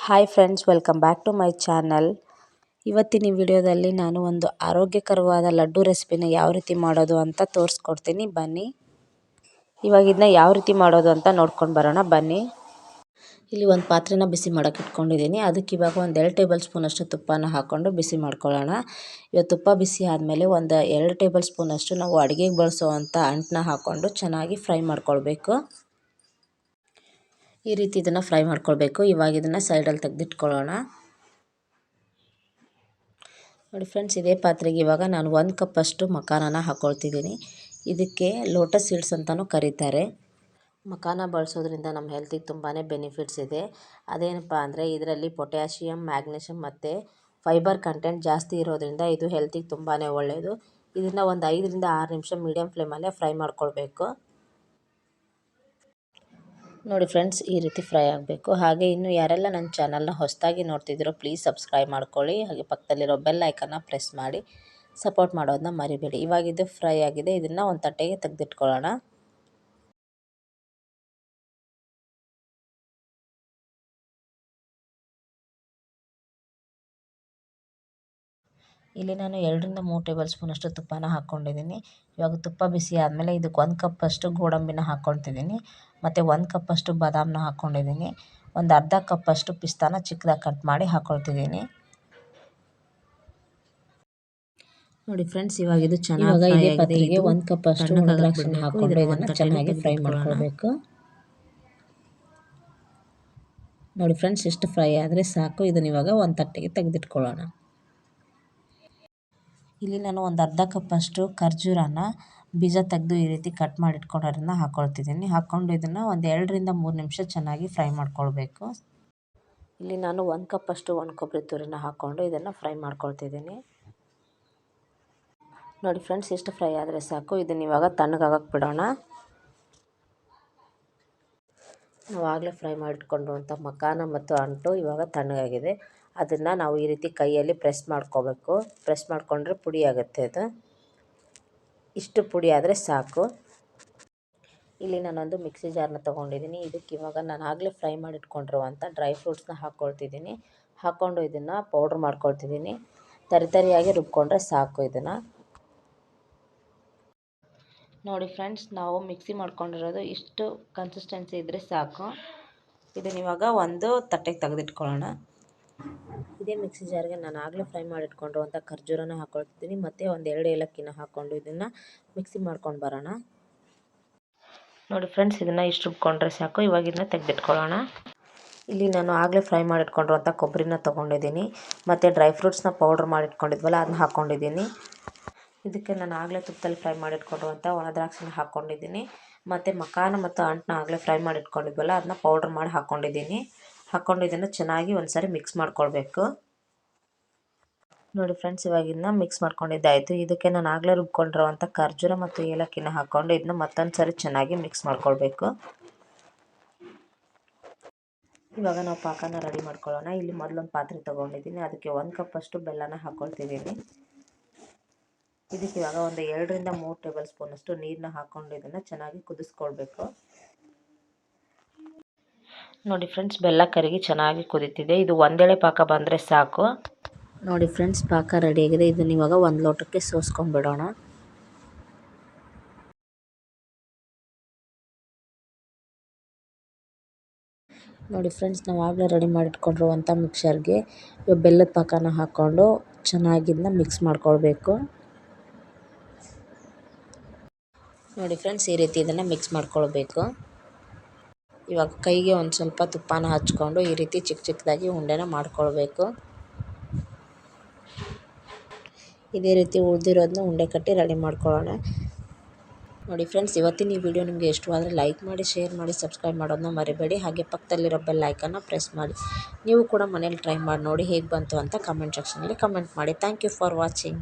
Hi friends, welcome back to my channel. ಇವತ್ತಿನ ವಿಡಿಯೋದಲ್ಲಿ ನಾನು ಒಂದು ಆರೋಗ್ಯಕರವಾದ ಲಡ್ಡು ರೆಸಿಪಿನ ಯಾವ ರೀತಿ ಮಾಡೋದು ಅಂತ ತೋರಿಸ್ಕೊಡ್ತೀನಿ. ಬನ್ನಿ ಇವಾಗ ಇದನ್ನ ಯಾವ ರೀತಿ ಮಾಡೋದು ಅಂತ ನೋಡ್ಕೊಂಡು ಬರೋಣ. ಬನ್ನಿ. ಇಲ್ಲಿ ಒಂದು ಪಾತ್ರೆನ ಬಿಸಿ ಮಾಡೋಕೆ ಇಟ್ಕೊಂಡಿದ್ದೀನಿ. ಅದಕ್ಕೆ ಇವಾಗ ಒಂದು 2 ಟೇಬಲ್ ಸ್ಪೂನ್ ಅಷ್ಟು ತುಪ್ಪನ ಹಾಕ್ಕೊಂಡು ಬಿಸಿ ಮಾಡ್ಕೊಳ್ಳೋಣ. ಇವಾಗ ತುಪ್ಪ ಬಿಸಿ ಆದಮೇಲೆ ಒಂದು 2 ಟೇಬಲ್ ಸ್ಪೂನ್ ಅಷ್ಟು ನಾವು ಅಡುಗೆಗೆ ಬಳಸೋವಂಥ ಅಂಟನ್ನ ಹಾಕ್ಕೊಂಡು ಚೆನ್ನಾಗಿ ಫ್ರೈ ಮಾಡ್ಕೊಳ್ಬೇಕು. ಈ ರೀತಿ ಇದನ್ನು ಫ್ರೈ ಮಾಡ್ಕೊಳ್ಬೇಕು. ಇವಾಗ ಇದನ್ನು ಸೈಡಲ್ಲಿ ತೆಗೆದಿಟ್ಕೊಳ್ಳೋಣ. ನೋಡಿ ಫ್ರೆಂಡ್ಸ್, ಇದೇ ಪಾತ್ರೆಗೆ ಇವಾಗ ನಾನು 1 ಕಪ್ ಅಷ್ಟು ಮಖಾನನ ಹಾಕ್ಕೊಳ್ತಿದ್ದೀನಿ. ಇದಕ್ಕೆ ಲೋಟಸ್ ಸೀಡ್ಸ್ ಅಂತಲೂ ಕರೀತಾರೆ. ಮಖಾನ ಬಳಸೋದ್ರಿಂದ ನಮ್ಮ ಹೆಲ್ತಿಗೆ ತುಂಬಾ ಬೆನಿಫಿಟ್ಸ್ ಇದೆ. ಅದೇನಪ್ಪ ಅಂದರೆ ಇದರಲ್ಲಿ ಪೊಟ್ಯಾಷಿಯಮ್, ಮ್ಯಾಗ್ನೀಷಿಯಮ್ ಮತ್ತು ಫೈಬರ್ ಕಂಟೆಂಟ್ ಜಾಸ್ತಿ ಇರೋದ್ರಿಂದ ಇದು ಹೆಲ್ತಿಗೆ ತುಂಬಾ ಒಳ್ಳೆಯದು. ಇದನ್ನು ಒಂದು 5 ರಿಂದ 6 ನಿಮಿಷ ಮೀಡಿಯಮ್ ಫ್ಲೇಮಲ್ಲೇ ಫ್ರೈ ಮಾಡ್ಕೊಳ್ಬೇಕು. ನೋಡಿ ಫ್ರೆಂಡ್ಸ್, ಈ ರೀತಿ ಫ್ರೈ ಆಗಬೇಕು. ಹಾಗೆ ಇನ್ನು ಯಾರೆಲ್ಲ ನನ್ನ ಚಾನಲ್ನ ಹೊಸದಾಗಿ ನೋಡ್ತಿದ್ದೀರೋ ಪ್ಲೀಸ್ ಸಬ್ಸ್ಕ್ರೈಬ್ ಮಾಡ್ಕೊಳ್ಳಿ. ಹಾಗೆ ಪಕ್ಕದಲ್ಲಿರೋ ಬೆಲ್ ಐಕನ್ನ ಪ್ರೆಸ್ ಮಾಡಿ ಸಪೋರ್ಟ್ ಮಾಡೋದನ್ನ ಮರಿಬೇಡಿ. ಇವಾಗ ಇದು ಫ್ರೈ ಆಗಿದೆ. ಇದನ್ನು ಒಂದು ತಟ್ಟೆಗೆ ತೆಗೆದಿಟ್ಕೊಳ್ಳೋಣ. ಇಲ್ಲಿ ನಾನು 2 ರಿಂದ 3 ಟೇಬಲ್ ಸ್ಪೂನ್ ಅಷ್ಟು ತುಪ್ಪನ ಹಾಕ್ಕೊಂಡಿದ್ದೀನಿ. ಇವಾಗ ತುಪ್ಪ ಬಿಸಿ ಆದಮೇಲೆ ಇದಕ್ಕೆ 1 ಕಪ್ ಅಷ್ಟು ಗೋಡಂಬಿನ ಹಾಕ್ಕೊಳ್ತಿದ್ದೀನಿ. ಮತ್ತು 1 ಕಪ್ ಅಷ್ಟು ಬಾದಾಮನ್ನ ಹಾಕ್ಕೊಂಡಿದ್ದೀನಿ. ಒಂದು ಅರ್ಧ ಕಪ್ ಅಷ್ಟು ಪಿಸ್ತಾನ ಚಿಕ್ಕದಾಗಿ ಕಟ್ ಮಾಡಿ ಹಾಕ್ಕೊಳ್ತಿದ್ದೀನಿ. ನೋಡಿ ಫ್ರೆಂಡ್ಸ್, ಇವಾಗ ಇದು ಚೆನ್ನಾಗಿ ಇದೇ ಪಾತ್ರೆಗೆ 1 ಕಪ್ ಅಷ್ಟು ಒಣದ್ರಾಕ್ಷಿನ ಹಾಕ್ಕೊಂಡು ಇದನ್ನು ಚೆನ್ನಾಗಿ ಫ್ರೈ ಮಾಡ್ಕೊಳ್ಬೇಕು. ನೋಡಿ ಫ್ರೆಂಡ್ಸ್, ಇಷ್ಟು ಫ್ರೈ ಆದರೆ ಸಾಕು. ಇದನ್ನ ಇವಾಗ ಒಂದು ತಟ್ಟೆಗೆ ತೆಗೆದಿಟ್ಕೊಳ್ಳೋಣ. ಇಲ್ಲಿ ನಾನು ಒಂದು ಅರ್ಧ ಕಪ್ ಅಷ್ಟು ಖರ್ಜೂರನ ಬೀಜ ತೆಗೆದು ಈ ರೀತಿ ಕಟ್ ಮಾಡಿ ಇಟ್ಕೊಂಡಿರೋದನ್ನ ಹಾಕ್ಕೊಳ್ತಿದ್ದೀನಿ. ಹಾಕ್ಕೊಂಡು ಇದನ್ನು ಒಂದು 2 ರಿಂದ 3 ನಿಮಿಷ ಚೆನ್ನಾಗಿ ಫ್ರೈ ಮಾಡ್ಕೊಳ್ಬೇಕು. ಇಲ್ಲಿ ನಾನು 1 ಕಪ್ ಅಷ್ಟು ಒಣ ಕೊಬ್ಬರಿ ತುರಿನ ಹಾಕ್ಕೊಂಡು ಇದನ್ನು ಫ್ರೈ ಮಾಡ್ಕೊಳ್ತಿದ್ದೀನಿ. ನೋಡಿ ಫ್ರೆಂಡ್ಸ್, ಇಷ್ಟು ಫ್ರೈ ಆದರೆ ಸಾಕು. ಇದನ್ನು ಇವಾಗ ತಣ್ಣಗಾಗಕ್ಕೆ ಬಿಡೋಣ. ನಾವು ಆಗಲೇ ಫ್ರೈ ಮಾಡಿಟ್ಕೊಂಡಿರುವಂಥ ಮಖಾನ ಮತ್ತು ಅಂಟು ಇವಾಗ ತಣ್ಣಗಾಗಿದೆ. ಅದನ್ನು ನಾವು ಈ ರೀತಿ ಕೈಯಲ್ಲಿ ಪ್ರೆಸ್ ಮಾಡ್ಕೋಬೇಕು. ಪ್ರೆಸ್ ಮಾಡಿಕೊಂಡ್ರೆ ಪುಡಿ ಆಗುತ್ತೆ. ಅದು ಇಷ್ಟು ಪುಡಿ ಆದರೆ ಸಾಕು. ಇಲ್ಲಿ ನಾನೊಂದು ಮಿಕ್ಸಿ ಜಾರ್ನ ತೊಗೊಂಡಿದ್ದೀನಿ. ಇದಕ್ಕೆ ಇವಾಗ ನಾನು ಆಗಲೇ ಫ್ರೈ ಮಾಡಿಟ್ಕೊಂಡಿರುವಂಥ ಡ್ರೈ ಫ್ರೂಟ್ಸ್ನ ಹಾಕ್ಕೊಳ್ತಿದ್ದೀನಿ. ಹಾಕ್ಕೊಂಡು ಇದನ್ನು ಪೌಡ್ರ್ ಮಾಡ್ಕೊಳ್ತಿದ್ದೀನಿ. ತರಿಯಾಗಿ ರುಬ್ಕೊಂಡ್ರೆ ಸಾಕು. ಇದನ್ನು ನೋಡಿ ಫ್ರೆಂಡ್ಸ್, ನಾವು ಮಿಕ್ಸಿ ಮಾಡ್ಕೊಂಡಿರೋದು ಇಷ್ಟು ಕನ್ಸಿಸ್ಟೆನ್ಸಿ ಇದ್ದರೆ ಸಾಕು. ಇದನ್ನ ಇವಾಗ ಒಂದು ತಟ್ಟೆಗೆ ತೆಗೆದಿಟ್ಕೊಳ್ಳೋಣ. ಇದೇ ಮಿಕ್ಸಿ ಜಾರ್ಗೆ ನಾನು ಆಗಲೇ ಫ್ರೈ ಮಾಡಿಟ್ಕೊಂಡಿರುವಂಥ ಖರ್ಜೂರನ ಹಾಕ್ಕೊಳ್ತಿದ್ದೀನಿ. ಮತ್ತು ಒಂದು 2 ಏಲಕ್ಕಿನ ಹಾಕ್ಕೊಂಡು ಇದನ್ನು ಮಿಕ್ಸಿ ಮಾಡ್ಕೊಂಡು ಬರೋಣ. ನೋಡಿ ಫ್ರೆಂಡ್ಸ್, ಇದನ್ನು ಇಷ್ಟು ರುಬ್ಕೊಂಡ್ರೆ ಸಾಕು. ಇವಾಗ ಇದನ್ನ ತೆಗೆದಿಟ್ಕೊಳ್ಳೋಣ. ಇಲ್ಲಿ ನಾನು ಆಗಲೇ ಫ್ರೈ ಮಾಡಿಟ್ಕೊಂಡಿರುವಂಥ ಕೊಬ್ಬರಿನ ತೊಗೊಂಡಿದ್ದೀನಿ. ಮತ್ತು ಡ್ರೈ ಫ್ರೂಟ್ಸ್ನ ಪೌಡ್ರ್ ಮಾಡಿಟ್ಕೊಂಡಿದ್ವಲ್ಲ ಅದನ್ನ ಹಾಕ್ಕೊಂಡಿದ್ದೀನಿ. ಇದಕ್ಕೆ ನಾನು ಆಗಲೇ ತುಪ್ಪದಲ್ಲಿ ಫ್ರೈ ಮಾಡಿಟ್ಕೊಂಡಿರುವಂಥ ಒಣ ದ್ರಾಕ್ಷಿನ ಹಾಕ್ಕೊಂಡಿದ್ದೀನಿ. ಮತ್ತು ಮಖಾನ ಮತ್ತು ಅಂಟನ್ನ ಆಗಲೇ ಫ್ರೈ ಮಾಡಿಟ್ಕೊಂಡಿದ್ವಲ್ಲ ಅದನ್ನ ಪೌಡ್ರ್ ಮಾಡಿ ಹಾಕ್ಕೊಂಡಿದ್ದೀನಿ. ಹಾಕ್ಕೊಂಡು ಇದನ್ನು ಚೆನ್ನಾಗಿ ಒಂದು ಸಾರಿ ಮಿಕ್ಸ್ ಮಾಡ್ಕೊಳ್ಬೇಕು. ನೋಡಿ ಫ್ರೆಂಡ್ಸ್, ಇವಾಗ ಇದನ್ನ ಮಿಕ್ಸ್ ಮಾಡ್ಕೊಂಡಿದ್ದಾಯಿತು. ಇದಕ್ಕೆ ನಾನು ಆಗಲೇ ರುಬ್ಕೊಂಡಿರುವಂಥ ಖರ್ಜೂರ ಮತ್ತು ಏಲಕ್ಕಿನ ಹಾಕ್ಕೊಂಡು ಇದನ್ನ ಮತ್ತೊಂದು ಸಾರಿ ಚೆನ್ನಾಗಿ ಮಿಕ್ಸ್ ಮಾಡ್ಕೊಳ್ಬೇಕು. ಇವಾಗ ನಾವು ಪಾಕನ ರೆಡಿ ಮಾಡ್ಕೊಳ್ಳೋಣ. ಇಲ್ಲಿ ಮೊದಲೊಂದು ಪಾತ್ರೆ ತೊಗೊಂಡಿದ್ದೀನಿ. ಅದಕ್ಕೆ 1 ಕಪ್ ಅಷ್ಟು ಬೆಲ್ಲನ ಹಾಕ್ಕೊಳ್ತಿದ್ದೀನಿ. ಇದಕ್ಕೆ ಇವಾಗ ಒಂದು 2 ರಿಂದ 3 ಟೇಬಲ್ ಸ್ಪೂನ್ ಅಷ್ಟು ನೀರನ್ನ ಹಾಕ್ಕೊಂಡು ಇದನ್ನು ಚೆನ್ನಾಗಿ ಕುದಿಸ್ಕೊಳ್ಬೇಕು. ನೋಡಿ ಫ್ರೆಂಡ್ಸ್, ಬೆಲ್ಲ ಕರಗಿ ಚೆನ್ನಾಗಿ ಕುದೀತಿದೆ. ಇದು ಒಂದೆಳೆ ಪಾಕ ಬಂದರೆ ಸಾಕು. ನೋಡಿ ಫ್ರೆಂಡ್ಸ್, ಪಾಕ ರೆಡಿಯಾಗಿದೆ. ಇದನ್ನು ಇವಾಗ ಒಂದು ಲೋಟಕ್ಕೆ ಸೋಸ್ಕೊಂಡ್ಬಿಡೋಣ. ನೋಡಿ ಫ್ರೆಂಡ್ಸ್, ನಾವು ಆಗಲೇ ರೆಡಿ ಮಾಡಿಟ್ಕೊಂಡಿರುವಂಥ ಮಿಕ್ಸರ್ಗೆ ಬೆಲ್ಲದ ಪಾಕನ ಹಾಕ್ಕೊಂಡು ಚೆನ್ನಾಗಿ ಇದನ್ನ ಮಿಕ್ಸ್ ಮಾಡ್ಕೊಳ್ಬೇಕು. ನೋಡಿ ಫ್ರೆಂಡ್ಸ್, ಈ ರೀತಿ ಇದನ್ನು ಮಿಕ್ಸ್ ಮಾಡ್ಕೊಳ್ಬೇಕು. ಇವಾಗ ಕೈಗೆ ಒಂದು ಸ್ವಲ್ಪ ತುಪ್ಪನ ಹಚ್ಕೊಂಡು ಈ ರೀತಿ ಚಿಕ್ಕ ಚಿಕ್ಕದಾಗಿ ಉಂಡೆನ ಮಾಡ್ಕೊಳ್ಬೇಕು. ಇದೇ ರೀತಿ ಉಳಿದಿರೋದನ್ನ ಉಂಡೆ ಕಟ್ಟಿ ರೆಡಿ ಮಾಡ್ಕೊಳ್ಳೋಣ. ನೋಡಿ ಫ್ರೆಂಡ್ಸ್, ಇವತ್ತಿನ ಈ ವಿಡಿಯೋ ನಿಮಗೆ ಇಷ್ಟವಾದರೆ ಲೈಕ್ ಮಾಡಿ, ಶೇರ್ ಮಾಡಿ, ಸಬ್ಸ್ಕ್ರೈಬ್ ಮಾಡೋದನ್ನ ಮರಿಬೇಡಿ. ಹಾಗೆ ಪಕ್ಕದಲ್ಲಿರೋ ಬೆಲ್ ಐಕನ್ನ ಪ್ರೆಸ್ ಮಾಡಿ. ನೀವು ಕೂಡ ಮನೇಲಿ ಟ್ರೈ ಮಾಡಿ ನೋಡಿ ಹೇಗೆ ಬಂತು ಅಂತ ಕಮೆಂಟ್ ಸೆಕ್ಷನಲ್ಲಿ ಕಮೆಂಟ್ ಮಾಡಿ. Thank you for watching.